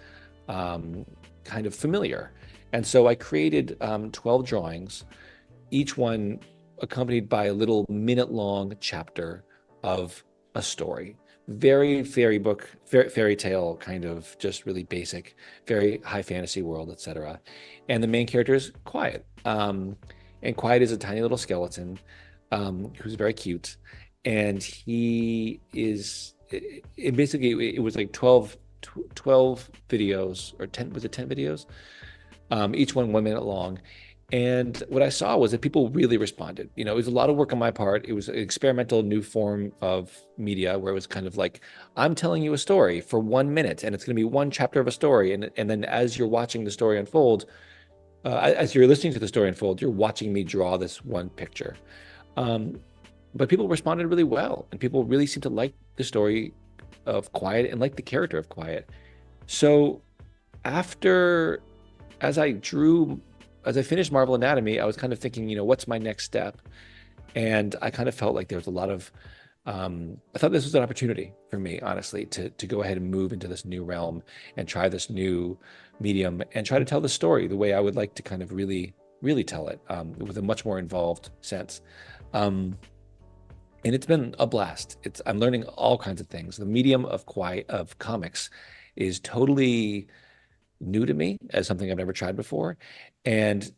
um, kind of familiar. And so I created 12 drawings, each one accompanied by a little minute long chapter of a story. Very fairy book, fairy tale kind of just really basic, very high fantasy world, etc. And the main character is Quiet. And Quiet is a tiny little skeleton who's very cute. And he is, it basically, it was like 12 videos or 10, was it 10 videos? Each one 1 minute long. And what I saw was that people really responded. It was a lot of work on my part. It was an experimental new form of media where it was kind of like, I'm telling you a story for 1 minute, and it's going to be one chapter of a story. And then as you're watching the story unfold, as you're listening to the story unfold, you're watching me draw this one picture. Um, but people responded really well, and people really seemed to like the story of Quiet and like the character of Quiet. So after as I drew, as I finished Marvel Anatomy, I was kind of thinking, what's my next step? And I kind of felt like there was a lot of I thought this was an opportunity for me, honestly, to go ahead and move into this new realm and try this new medium and try to tell the story the way I would like to kind of really tell it, with a much more involved sense. Um, and it's been a blast. I'm learning all kinds of things. The medium of comics is totally new to me as something I've never tried before. And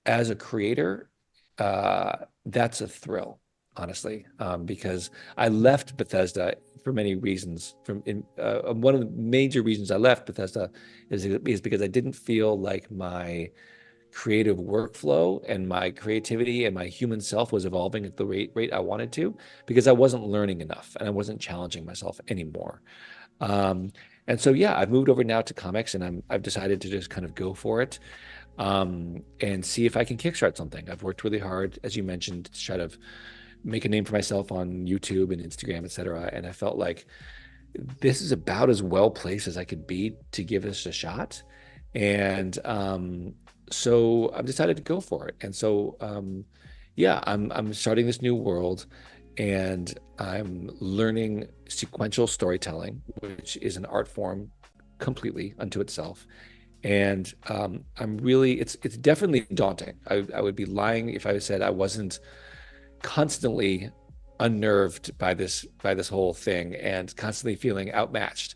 as a creator, that's a thrill, honestly, because I left Bethesda for many reasons. One of the major reasons I left Bethesda is because I didn't feel like my creative workflow and my creativity and my human self was evolving at the rate I wanted to, because I wasn't learning enough and I wasn't challenging myself anymore. Um, and so, yeah, I've moved over now to comics, and I've decided to just kind of go for it, and see if I can kickstart something. I've worked really hard, as you mentioned, to try to make a name for myself on YouTube and Instagram, et cetera. And I felt like this is about as well placed as I could be to give this a shot. And so I've decided to go for it. And so, yeah, I'm starting this new world, and I'm learning sequential storytelling, which is an art form completely unto itself. And it's definitely daunting. I would be lying if I said I wasn't constantly unnerved by this whole thing and constantly feeling outmatched.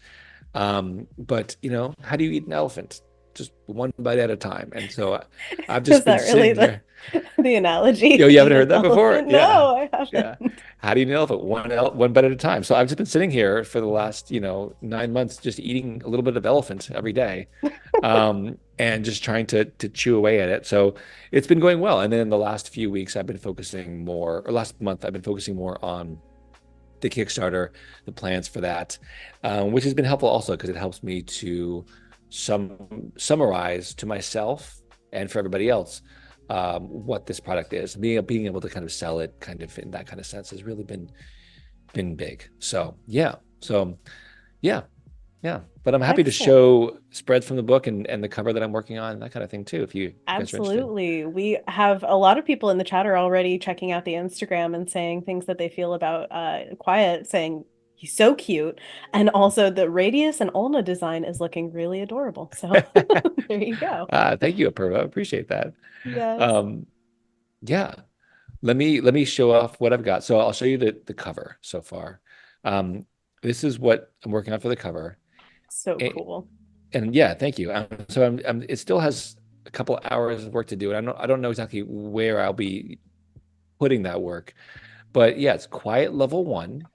But how do you eat an elephant? Just one bite at a time. And so I've Is just been that really sitting the there. the analogy? You Eat haven't an heard that before? elephant? Yeah. No, I Yeah. haven't. How do you nail it? One bite at a time. So I've just been sitting here for the last, 9 months, just eating a little bit of elephant every day, and just trying to chew away at it. So it's been going well. And then in the last few weeks, I've been focusing more, or last month, I've been focusing more on the Kickstarter, the plans for that, which has been helpful also because it helps me to summarize to myself and for everybody else, what this product is. Being able to kind of sell it kind of in that kind of sense has really been big. So yeah, yeah. But I'm happy to Excellent. show spreads from the book and the cover that I'm working on, that kind of thing too, if you guys are interested. Absolutely. We have a lot of people in the chat are already checking out the Instagram and saying things that they feel about Quiet, saying he's so cute. And also the Radius and Ulna design is looking really adorable. So there you go. Thank you, Apurva. I appreciate that. Yes. Um, yeah. Let me show off what I've got. So I'll show you the cover so far. Um, this is what I'm working on for the cover. So And, cool. and yeah, thank you. So it still has a couple hours of work to do. And I don't know exactly where I'll be putting that work, but yeah, it's Quiet Level One,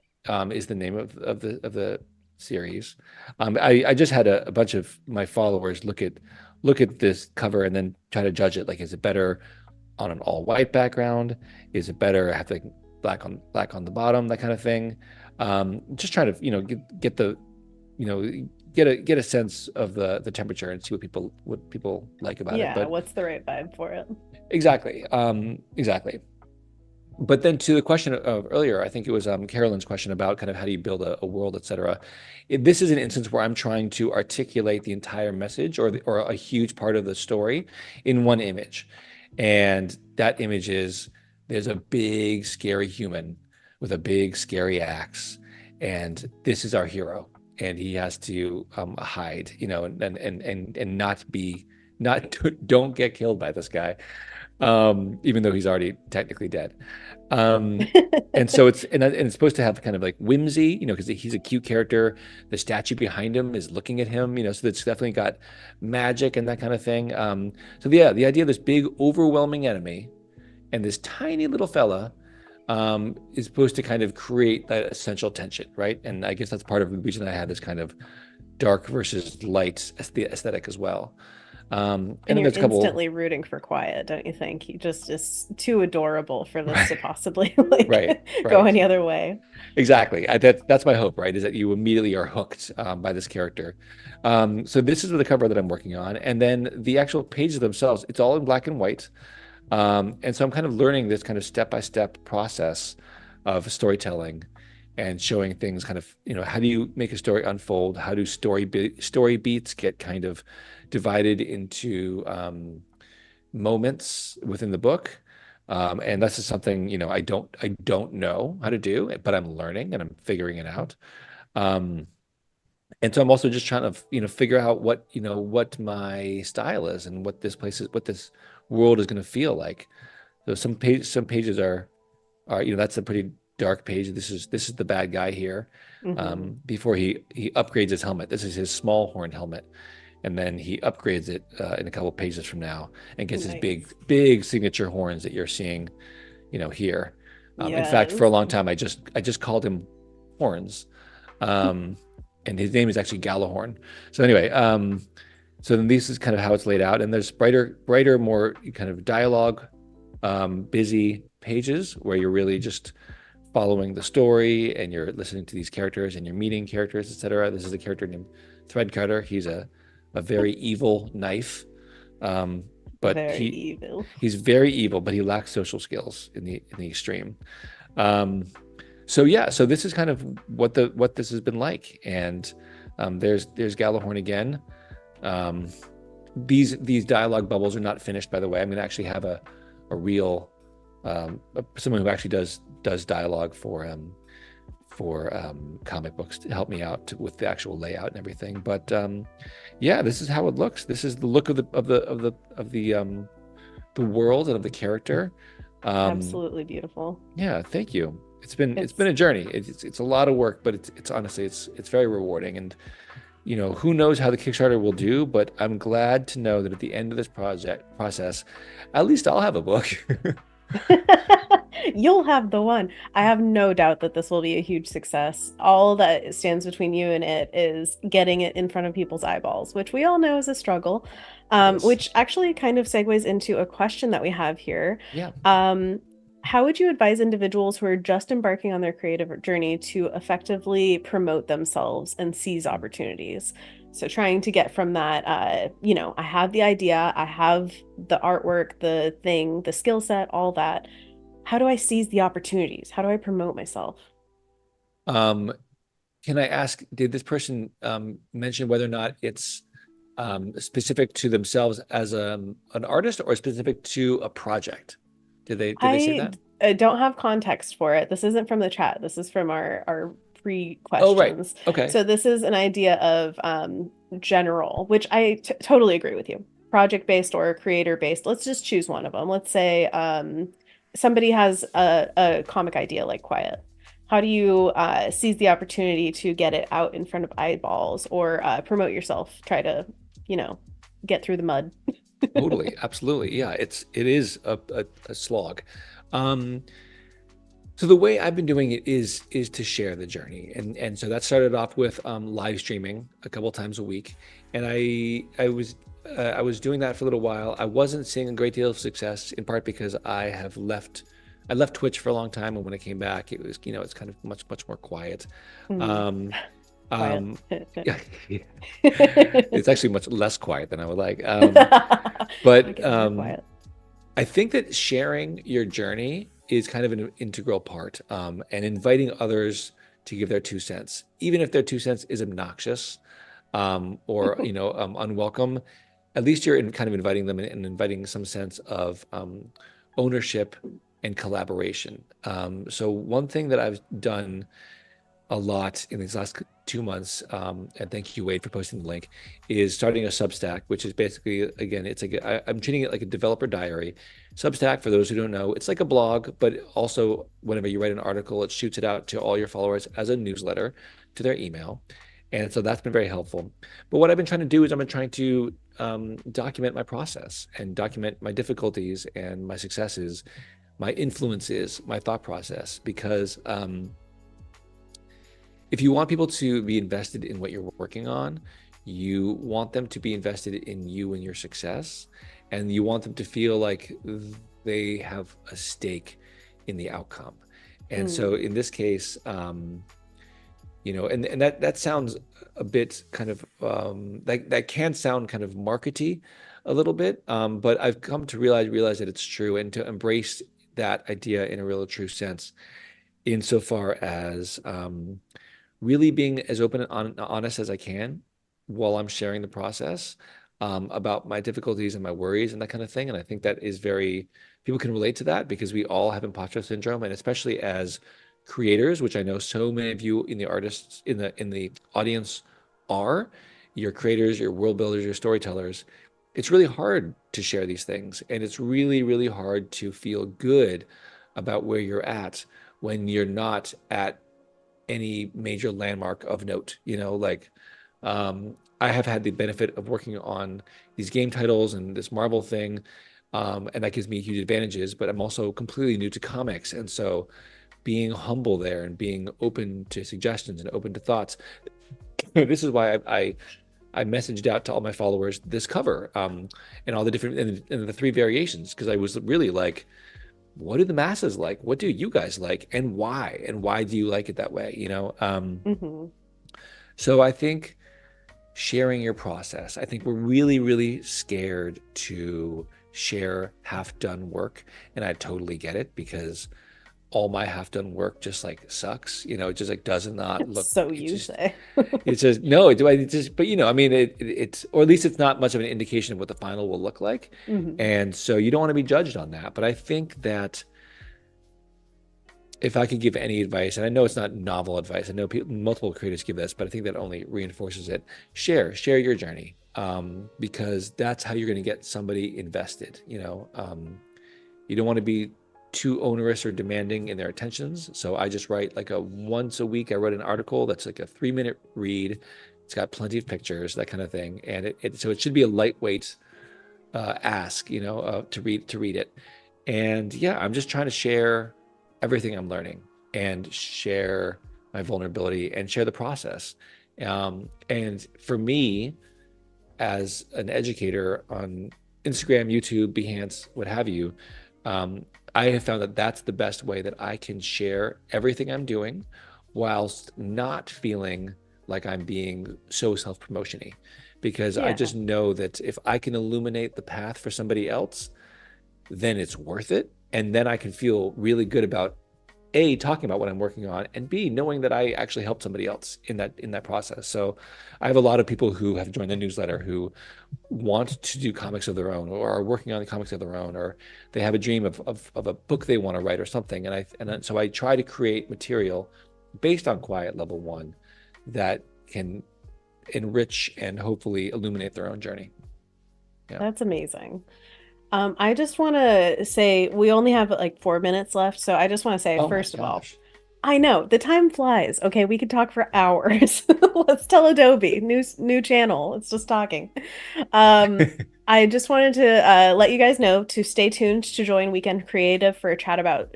is the name of the series. I just had a bunch of my followers look at this cover and then try to judge it. Like, is it better on an all white background? Is it better have like black on the bottom, that kind of thing? Just trying to get the you know get a sense of the temperature and see what people like about it. Yeah, But what's the right vibe for it? exactly. But then to the question of earlier, I think it was Carolyn's question about kind of how do you build a world, et cetera. This is an instance where I'm trying to articulate the entire message or a huge part of the story in one image. And that image is there's a big, scary human with a big, scary axe. And this is our hero. And he has to hide, and not don't get killed by this guy, even though he's already technically dead. Um, and so it's supposed to have kind of like whimsy, because he's a cute character. The statue behind him is looking at him, so it's definitely got magic and that kind of thing. So yeah, the idea of this big, overwhelming enemy and this tiny little fella, is supposed to kind of create that essential tension, right? And I guess that's part of the reason I had this kind of dark versus light aesthetic as well. And And then you're there's a couple, instantly rooting for Quiet, don't you think? He just is too adorable for this to right, possibly right, go right. any other way. Exactly. That's my hope, right? Is that you immediately are hooked, by this character. So this is the cover that I'm working on, and then the actual pages themselves, it's all in black and white. And so I'm kind of learning this kind of step-by-step process of storytelling and showing things kind of, how do you make a story unfold? How do story beats get kind of divided into moments within the book? And this is something, I don't know how to do, but I'm learning and I'm figuring it out. Um, and so I'm also just trying to, figure out what my style is and what this world is going to feel like. So some pages are, that's a pretty dark page. This is the bad guy here. Hmm. Before he upgrades his helmet. This is his small horn helmet, and then he upgrades it in a couple pages from now and gets his big Nice. big signature horns that you're seeing, here. In fact, for a Yes. long time, I just called him Horns, um, and his name is actually Gallahorn. So anyway, so then this is kind of how it's laid out, and there's brighter, more kind of dialogue, busy pages where you're really just following the story and you're listening to these characters and you're meeting characters, etc. This is a character named Threadcutter. He's a very evil knife, um, but Very evil. he's very evil, but he lacks social skills in the extreme. Um, so yeah, so this is kind of what this has been like, and there's Gallahorn again. Um, these dialogue bubbles are not finished, by the way. I'm going to actually have a real someone who actually does dialogue for comic books to help me out with the actual layout and everything. But yeah, this is how it looks. This is the look of the world and of the character. Um, Absolutely beautiful. yeah, thank you. It's been It's a journey. It's a lot of work, but it's honestly it's very rewarding. And who knows how the Kickstarter will do, but I'm glad to know that at the end of this project process, at least I'll have a book. You'll have the one. I have no doubt that this will be a huge success. All that stands between you and it is getting it in front of people's eyeballs, which we all know is a struggle. Yes. Which actually kind of segues into a question that we have here. Yeah. Um, how would you advise individuals who are just embarking on their creative journey to effectively promote themselves and seize opportunities? So trying to get from that, I have the idea, I have the artwork, the thing, the skill set, all that. How do I seize the opportunities? How do I promote myself? Um, can I ask, did this person mention whether or not it's specific to themselves as an artist or specific to a project? Did they say I that? don't have context for it. This isn't from the chat. This is from our Oh, right. pre-questions. Okay. So this is an idea of general, which I totally agree with you. Project-based or creator-based. Let's just choose one of them. Let's say somebody has a comic idea like Quiet. How do you seize the opportunity to get it out in front of eyeballs or promote yourself? Try to, you know, get through the mud. Totally. Absolutely. Yeah. It is a slog. Um, So the way I've been doing it is to share the journey, and so that started off with live streaming a couple times a week, and I was doing that for a little while. I wasn't seeing a great deal of success, in part because I left Twitch for a long time, and when I came back, it was it's kind of much more quiet. Hmm. Um, Quiet. yeah, it's actually much less quiet than I would like. Gotta But get more quiet. I think that sharing your journey is kind of an integral part, and inviting others to give their 2 cents, even if their 2 cents is obnoxious, or unwelcome. At least you're kind of inviting them and inviting some sense of ownership and collaboration. So one thing that I've done a lot in these last 2 months, and thank you, Wade, for posting the link, is starting a Substack, which is basically, again, it's like I'm treating it like a developer diary. Substack, for those who don't know, it's like a blog, but also whenever you write an article, it shoots it out to all your followers as a newsletter to their email. And so that's been very helpful. But what I've been trying to do is I've been trying to document my process and document my difficulties and my successes, my influences, my thought process, because if you want people to be invested in what you're working on, you want them to be invested in you and your success, and you want them to feel like they have a stake in the outcome. And so Mm, in this case, and that sounds a bit kind of that can sound kind of markety a little bit, but I've come to realize that it's true and to embrace that idea in a real true sense, insofar as really being as open and honest as I can while I'm sharing the process. about my difficulties and my worries and that kind of thing. And I think that is very, people can relate to that because we all have imposter syndrome, and especially as creators, which I know so many of you in the artists in the audience are, your creators, your world builders, your storytellers. It's really hard to share these things, and it's really, really hard to feel good about where you're at when you're not at any major landmark of note. I have had the benefit of working on these game titles and this Marvel thing, and that gives me huge advantages. But I'm also completely new to comics, and so being humble there and being open to suggestions and open to thoughts. This is why I messaged out to all my followers this cover, and all the different and the three variations, because I was really like, what do the masses like? What do you guys like, and why? And why do you like it that way? Hmm. So I think sharing your process. I think we're really, really scared to share half done work. And I totally get it, because all my half done work just like sucks. It just like does not look, So you say. it's just, no, do I just, but I mean, it's, or at least it's not much of an indication of what the final will look like. Hmm. And so you don't want to be judged on that. But I think that if I could give any advice, and I know it's not novel advice, I know multiple creators give this, but I think that only reinforces it. Share your journey, because that's how you're going to get somebody invested. You don't want to be too onerous or demanding in their attentions. So I just write like a once a week. I wrote an article that's like a 3-minute read. It's got plenty of pictures, that kind of thing, and so it should be a lightweight ask, to read it. And yeah, I'm just trying to share everything I'm learning, and share my vulnerability, and share the process. And for me, as an educator on Instagram, YouTube, Behance, what have you, I have found that that's the best way that I can share everything I'm doing whilst not feeling like I'm being so self-promotion-y, because I Yeah, just know that if I can illuminate the path for somebody else, then it's worth it. And then I can feel really good about A, talking about what I'm working on, and B, knowing that I actually helped somebody else in that process. So I have a lot of people who have joined the newsletter who want to do comics of their own, or are working on the comics of their own, or they have a dream of a book they want to write or something. And so I try to create material based on Quiet Level 1 that can enrich and hopefully illuminate their own journey. Yeah. that's amazing. I just want to say we only have like 4 minutes left, so I just want to say, Oh my first of all, gosh. I know the time flies. Okay, we could talk for hours. Let's tell Adobe, new channel. It's just talking. Um, I just wanted to let you guys know to stay tuned to join Weekend Creative for a chat about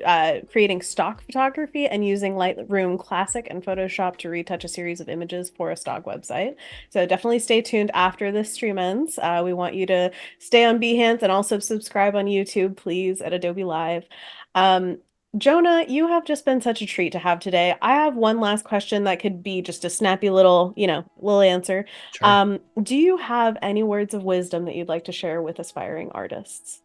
creating stock photography and using Lightroom Classic and Photoshop to retouch a series of images for a stock website. So definitely stay tuned after this stream ends. We want you to stay on Behance and also subscribe on YouTube, please, at Adobe Live. Um, Jonah, you have just been such a treat to have today. I have one last question that could be just a snappy little, little answer. Sure. Do you have any words of wisdom that you'd like to share with aspiring artists?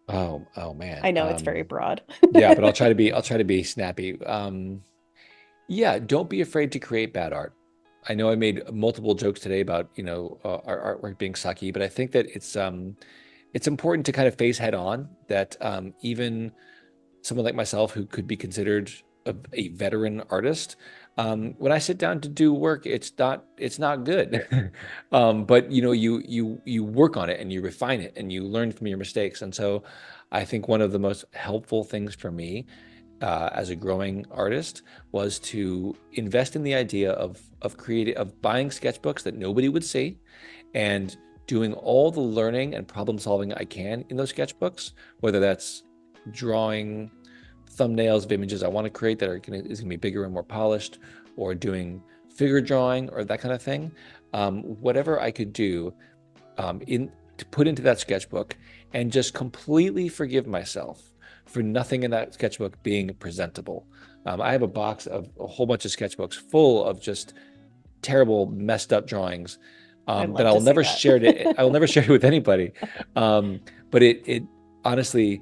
Oh I man. know it's very broad. Yeah, but I'll try to be snappy. Yeah, don't be afraid to create bad art. I know I made multiple jokes today about, our artwork being sucky, but I think that it's important to kind of face head on that, even someone like myself, who could be considered a veteran artist, when I sit down to do work, it's not good. But you work on it, and you refine it, and you learn from your mistakes. And so I think one of the most helpful things for me, as a growing artist, was to invest in the idea of buying sketchbooks that nobody would see, and doing all the learning and problem solving I can in those sketchbooks, whether that's drawing thumbnails of images I want to create that is gonna be bigger and more polished, or doing figure drawing, or that kind of thing. Whatever I could do, in to put into that sketchbook, and just completely forgive myself for nothing in that sketchbook being presentable. I have a box of a whole bunch of sketchbooks full of just terrible, messed up drawings, I'd that love I to will see never that. share it. I will never share it with anybody. But it honestly,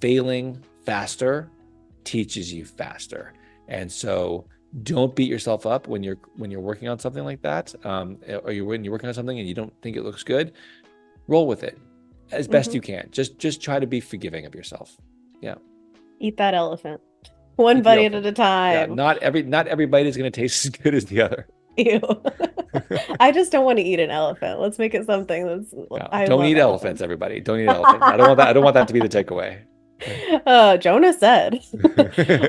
failing faster teaches you faster. And so Don't beat yourself up when you're working on something like that, or when you're working on something and you don't think it looks good. Roll with it as best Hmm. you can. Just try to be forgiving of yourself. Yeah, Eat that elephant. One eat the bite at elephant. a Yeah, time. not every bite is going to taste as good as the other. Ew. I just don't want to eat an elephant. Let's make it something that's, Yeah, I don't love eat elephants, elephants. everybody. Don't eat elephants. I don't want that. I don't want that to be the takeaway. Jonah said.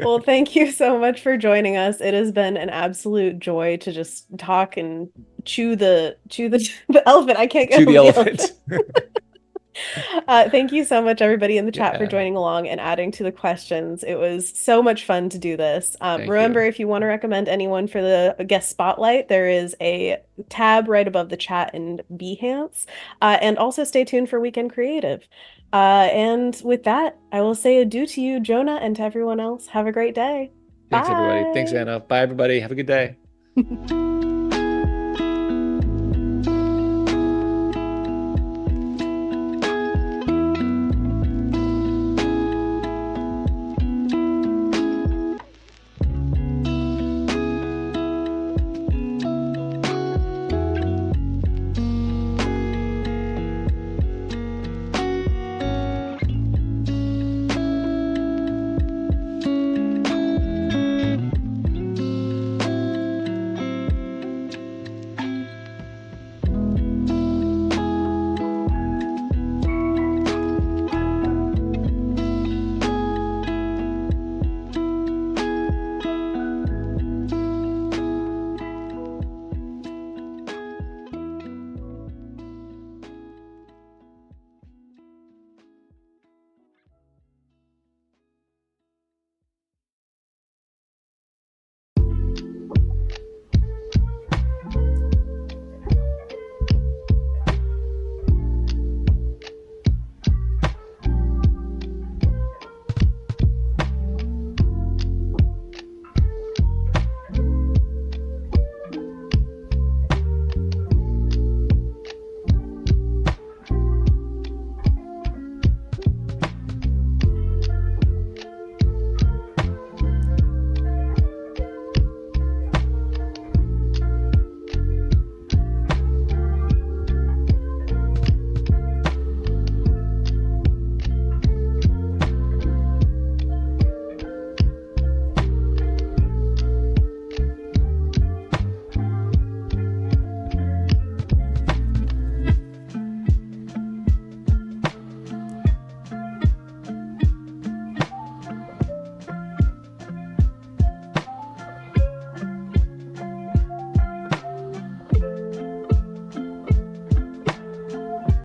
Well, thank you so much for joining us. It has been an absolute joy to just talk and chew the the elephant. I can't get Chew the over the elephant. elephant. Thank you so much, everybody in the chat, for Yeah, joining along and adding to the questions. It was so much fun to do this. thank Remember, you. if you want to recommend anyone for the guest spotlight, there is a tab right above the chat in Behance. And also stay tuned for Weekend Creative. And with that, I will say adieu to you, Jonah, and to everyone else. Have a great day. Thanks, everybody. Thanks, Bye. Anna. Bye, everybody. Have a good day.